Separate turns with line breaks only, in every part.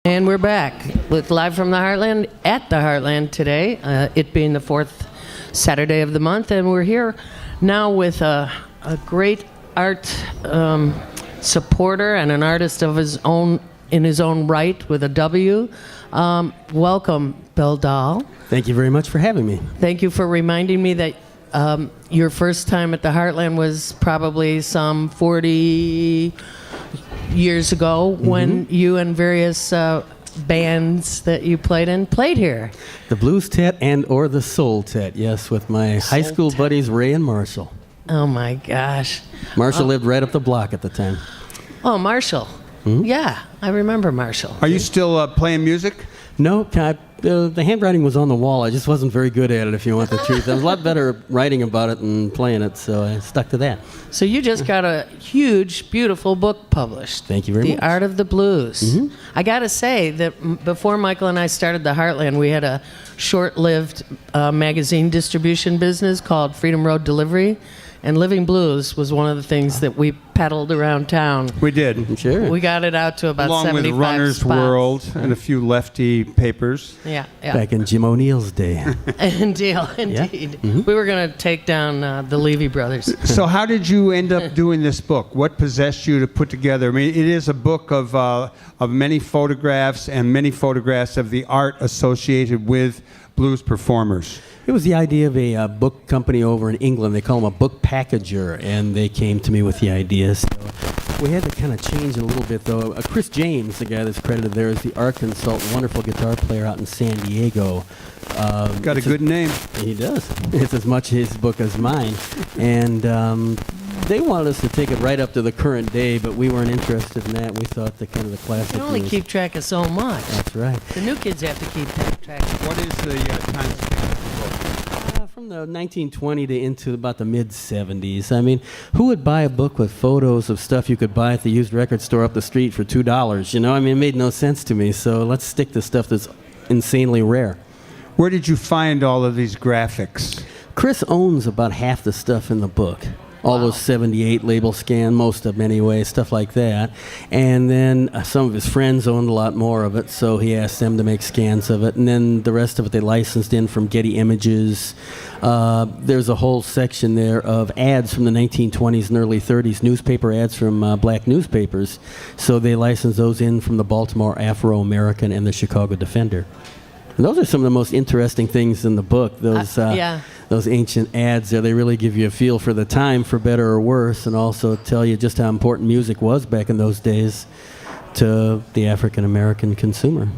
And we're back with Live from the Heartland at the Heartland today, it being the fourth Saturday of the month. And we're here now with a great art supporter and an artist of his own, in his own right, with a W. Welcome, Bill Dahl.
Thank you very much for having me.
Thank you for reminding me that your first time at the Heartland was probably some 40 years ago when you and various bands that you played here.
The Blues Tet and or the Soul Tet, yes, with my high school buddies Ray and Marshall.
Oh my gosh.
Marshall lived right up the block at the time.
Oh, Marshall. Yeah, I remember Marshall.
Are you still playing music?
No, the handwriting was on the wall. I just wasn't very good at it, if you want the truth. I was a lot better writing about it than playing it, so I stuck to that.
So you just got a huge, beautiful book published.
Thank you very much.
The Art of the Blues. I got to say that before Michael and I started the Heartland, we had a short-lived magazine distribution business called Freedom Road Delivery. And Living Blues was one of the things that we peddled around town.
We did.
Sure.
We got it out to about
along
75
with Runner's
spots.
World and a few lefty papers.
Yeah.
Back in Jim O'Neill's day.
Indeed. We were going to take down the Levy brothers.
So how did you end up doing this book? What possessed you to put together? I mean, it is a book of many photographs and many photographs of the art associated with blues performers.
It was the idea of a book company over in England. They call them a book packager, and they came to me with the idea. So we had to kind of change it a little bit, though. Chris James, the guy that's credited there, is the art consultant, wonderful guitar player out in San Diego.
Got a good name.
He does. It's as much his book as mine. And they wanted us to take it right up to the current day, but we weren't interested in that. We thought the kind of the classic.
You can only
was,
keep track of so much.
That's right.
The new kids have to keep track.
What is the time span of the book?
From the 1920 to into about the mid-70s. I mean, who would buy a book with photos of stuff you could buy at the used record store up the street for $2? You know, I mean, it made no sense to me. So let's stick to stuff that's insanely rare.
Where did you find all of these graphics?
Chris owns about half the stuff in the book. All those 78 label scan, most of them anyway, stuff like that. And then some of his friends owned a lot more of it, so he asked them to make scans of it. And then the rest of it they licensed in from Getty Images. There's a whole section there of ads from the 1920s and early 30s, newspaper ads from black newspapers. So they licensed those in from the Baltimore Afro-American and the Chicago Defender. And those are some of the most interesting things in the book. Those ancient ads there, they really give you a feel for the time, for better or worse, and also tell you just how important music was back in those days to the African American consumer.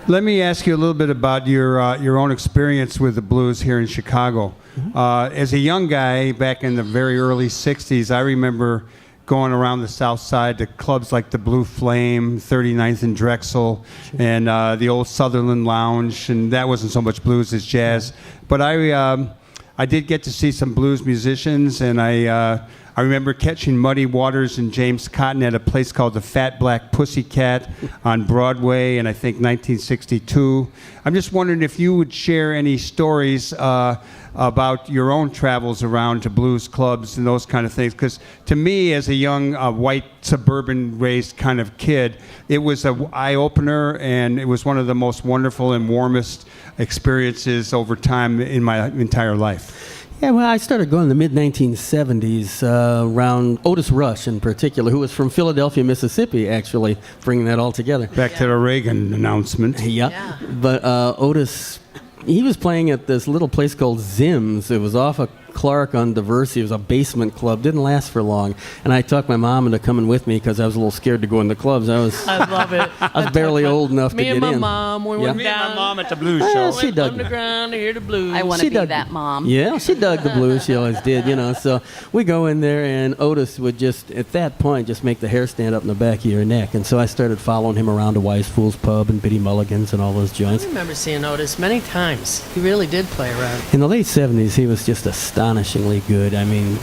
Let me ask you a little bit about your own experience with the blues here in Chicago. As a young guy back in the very early 60s, I remember going around the South Side to clubs like the Blue Flame, 39th and Drexel, and the old Sutherland Lounge, and that wasn't so much blues as jazz. But I did get to see some blues musicians, and I remember catching Muddy Waters and James Cotton at a place called the Fat Black Pussycat on Broadway in, I think, 1962. I'm just wondering if you would share any stories about your own travels around to blues clubs and those kind of things. Because to me, as a young white suburban-raised kind of kid, it was an eye-opener, and it was one of the most wonderful and warmest experiences over time in my entire life.
Yeah, well, I started going in the mid-1970s around Otis Rush in particular, who was from Philadelphia, Mississippi, actually, bringing that all together.
Back to the Reagan announcement.
Yeah. But Otis, he was playing at this little place called Zim's. It was off of Clark on Diversey. It was a basement club. Didn't last for long. And I talked my mom into coming with me because I was a little scared to go in the clubs. I
love it.
I was barely old enough to get in.
Me and my mom, we went
Me
down.
and my mom at the blues show.
She
Went
dug
underground to hear the blues.
I want to be that mom.
Yeah, she dug the blues. She always did, you know. So we go in there, and Otis would just, at that point, just make the hair stand up in the back of your neck. And so I started following him around to Wise Fool's Pub and Biddy Mulligan's and all those joints.
I remember seeing Otis many times. He really did play around.
In the late 70s, he was just astonishingly good. I mean,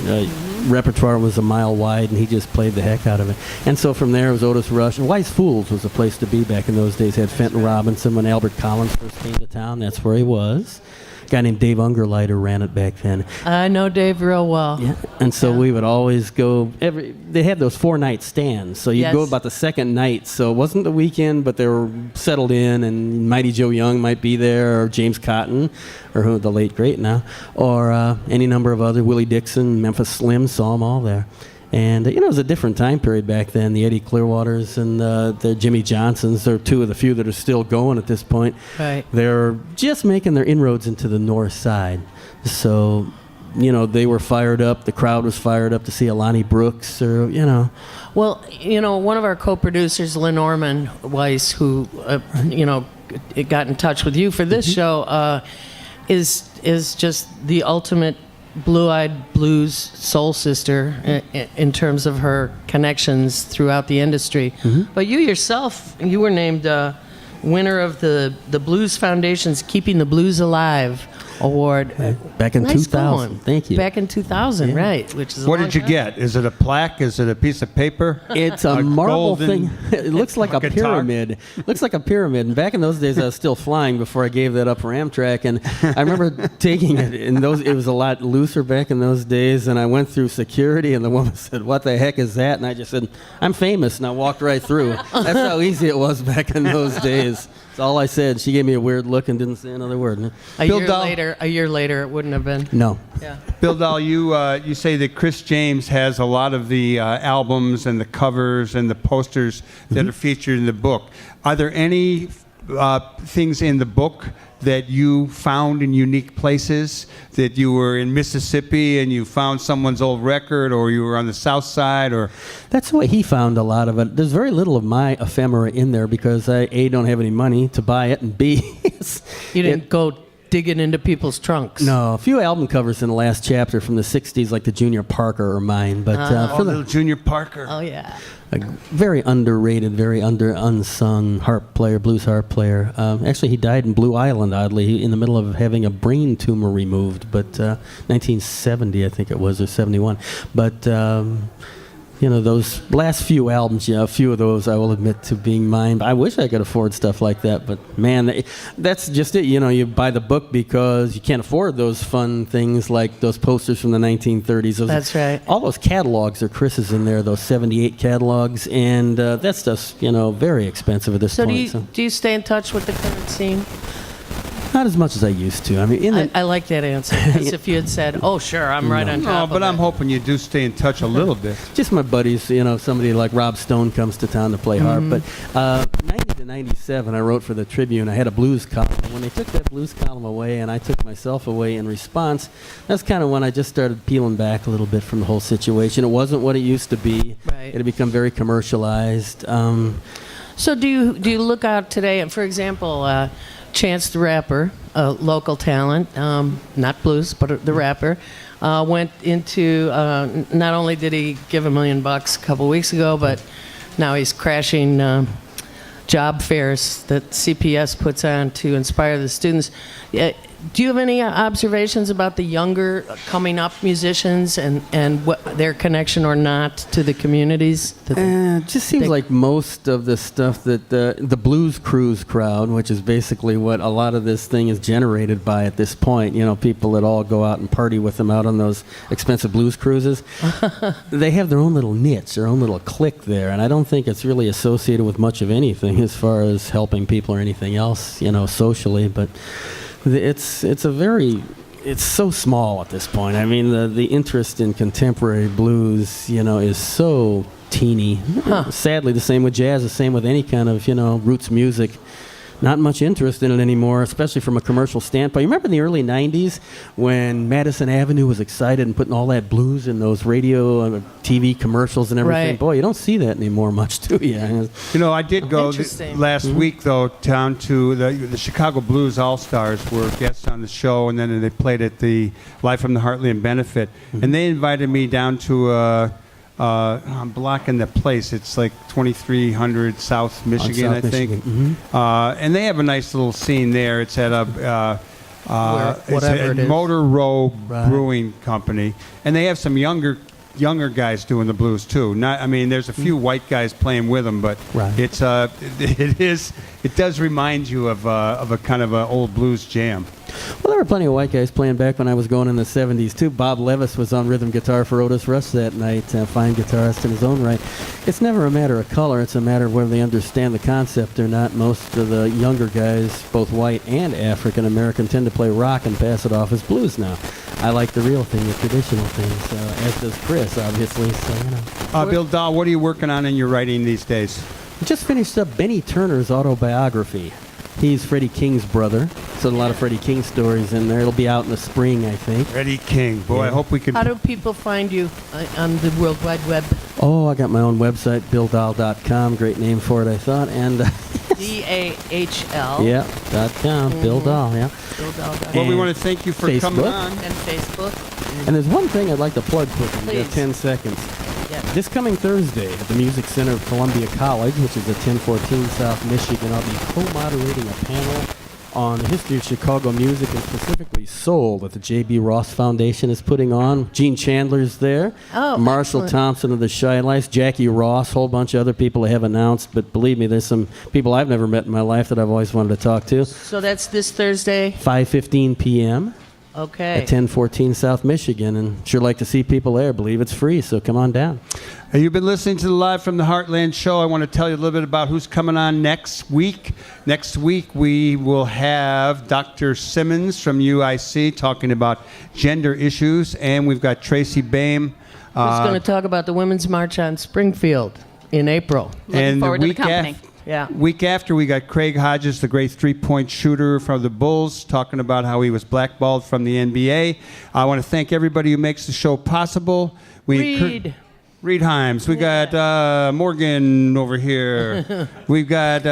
repertoire was a mile wide, and he just played the heck out of it. And so from there, it was Otis Rush. And Wise Fools was the place to be back in those days. Had Fenton Robinson when Albert Collins first came to town. That's where he was. guy named Dave Ungerleider ran it back then.
I know Dave real well.
Yeah, and so we would always go. They had those 4-night stands, so you'd go about the second night. So it wasn't the weekend, but they were settled in, and Mighty Joe Young might be there, or James Cotton, or who the late great now, or any number of other, Willie Dixon, Memphis Slim, saw them all there. And, it was a different time period back then. The Eddie Clearwaters and the Jimmy Johnsons are two of the few that are still going at this point.
Right.
They're just making their inroads into the north side. So, they were fired up. The crowd was fired up to see Alani Brooks or,
Well, one of our co-producers, Lenormand Weiss, who, got in touch with you for this show, is just the ultimate blue-eyed blues soul sister in terms of her connections throughout the industry. But you yourself, you were named winner of the Blues Foundation's Keeping the Blues Alive Award.
Back in 2000.
Going.
Thank you.
Back in 2000, right, which is
What did you get? Is it a plaque? Is it a piece of paper?
It's a marble
golden
thing. It looks like a
guitar?
pyramid. Looks like a pyramid. And back in those days, I was still flying before I gave that up for Amtrak. And I remember taking it. It was a lot looser back in those days. And I went through security, and the woman said, "What the heck is that?" And I just said, "I'm famous." And I walked right through. That's how easy it was back in those days. That's all I said. She gave me a weird look and didn't say another word.
A year later, it wouldn't have been.
No.
Yeah.
Bill Dahl, you say that Chris James has a lot of the albums and the covers and the posters that are featured in the book. Are there any things in the book that you found in unique places, that you were in Mississippi and you found someone's old record, or you were on the South Side, or?
That's what he found, a lot of it. There's very little of my ephemera in there because I, A, don't have any money to buy it, and B,
You didn't go digging into people's trunks.
No, a few album covers in the last chapter from the 60s, like the Junior Parker, are mine. But for
little Junior Parker.
Oh, yeah.
a very underrated, very unsung harp player, blues harp player. Actually, he died in Blue Island, oddly, in the middle of having a brain tumor removed. But 1970, I think it was, or 71. But those last few albums, a few of those I will admit to being mine. I wish I could afford stuff like that, but man, that's just it. You buy the book because you can't afford those fun things like those posters from the 1930s.
That's right.
All those catalogs are Chris's in there, those 78 catalogs, and that stuff's, very expensive at this point.
Do you stay in touch with the current scene?
Not as much as I used to. I mean,
I like that answer. Because if you had said, "Oh, sure, I'm right on top of
but
it."
I'm hoping you do stay in touch a little bit.
just my buddies, somebody like Rob Stone comes to town to play harp. But 90 to 97, I wrote for the Tribune. I had a blues column. When they took that blues column away and I took myself away in response, that's kind of when I just started peeling back a little bit from the whole situation. It wasn't what it used to be.
Right.
It had become very commercialized.
So do you look out today, and for example, Chance the Rapper, a local talent, not blues, but the rapper, went into, not only did he give $1 million a couple weeks ago, but now he's crashing job fairs that CPS puts on to inspire the students. Do you have any observations about the younger coming up musicians and what their connection or not to the communities?
It just seems like most of the stuff that the Blues Cruise crowd, which is basically what a lot of this thing is generated by at this point, people that all go out and party with them out on those expensive blues cruises, they have their own little niche, their own little clique there, and I don't think it's really associated with much of anything as far as helping people or anything else, socially, but it's so small at this point. I mean, the interest in contemporary blues, is so teeny. Sadly, the same with jazz, the same with any kind of, roots music. Not much interest in it anymore, especially from a commercial standpoint. You remember in the early 90s when Madison Avenue was excited and putting all that blues in those radio, TV commercials and everything?
Right.
Boy, you don't see that anymore much, do you?
I did go last week, though, down to the Chicago Blues All-Stars were guests on the show, and then they played at the Live from the Heartlnad benefit. And they invited me down to I'm blocking the place. It's like 2300 South Michigan, I think. And they have a nice little scene there. It's at a Motor Row Brewing Company, and they have some younger guys doing the blues too. There's a few white guys playing with them, but it does remind you of a kind of an old blues jam.
Well, there were plenty of white guys playing back when I was going in the 70s, too. Bob Levis was on rhythm guitar for Otis Rush that night, a fine guitarist in his own right. It's never a matter of color. It's a matter of whether they understand the concept or not. Most of the younger guys, both white and African-American, tend to play rock and pass it off as blues now. I like the real thing, the traditional thing, as does Chris, obviously. So,
Bill Dahl, what are you working on in your writing these days?
I just finished up Benny Turner's autobiography. He's Freddie King's brother, so a lot of Freddie King stories in there. It'll be out in the spring, I think.
Freddie King. Boy, I hope we can...
How do people find you on the World Wide Web?
Oh, I got my own website, BillDahl.com. Great name for it, I thought. And
DAHL.
yeah, .com. Bill Dahl, yeah.
BillDahl.com.
Well, we want to thank you for coming
Facebook.
on.
And Facebook.
And there's one thing I'd like to plug quick in
Please.
just 10 seconds.
Yeah.
This coming Thursday at the Music Center of Columbia College, which is at 1014 South Michigan, I'll be co-moderating a panel on the history of Chicago music and specifically soul that the J.B. Ross Foundation is putting on. Gene Chandler's there.
Oh,
Marshall
excellent.
Thompson of the Shy Lights, Jackie Ross, a whole bunch of other people I have announced. But believe me, there's some people I've never met in my life that I've always wanted to talk to.
So that's this Thursday?
5:15 p.m.
Okay.
at 1014 South Michigan, and sure like to see people there. Believe it's free, so come on down.
You've been listening to the Live from the Heartland show. I want to tell you a little bit about who's coming on next week. Next week, we will have Dr. Simmons from UIC talking about gender issues, and we've got Tracy Bame.
Who's going to talk about the Women's March on Springfield in April.
Looking forward to the company.
Yeah.
Week after, we got Craig Hodges, the great three-point shooter from the Bulls, talking about how he was blackballed from the NBA. I want to thank everybody who makes the show possible. Reed Himes. We got Morgan over here. We've got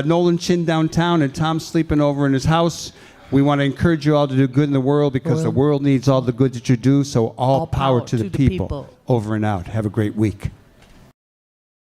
Nolan Chin downtown and Tom sleeping over in his house. We want to encourage you all to do good in the world because the world needs all the good that you do. So all power to the people. Over and out. Have a great week.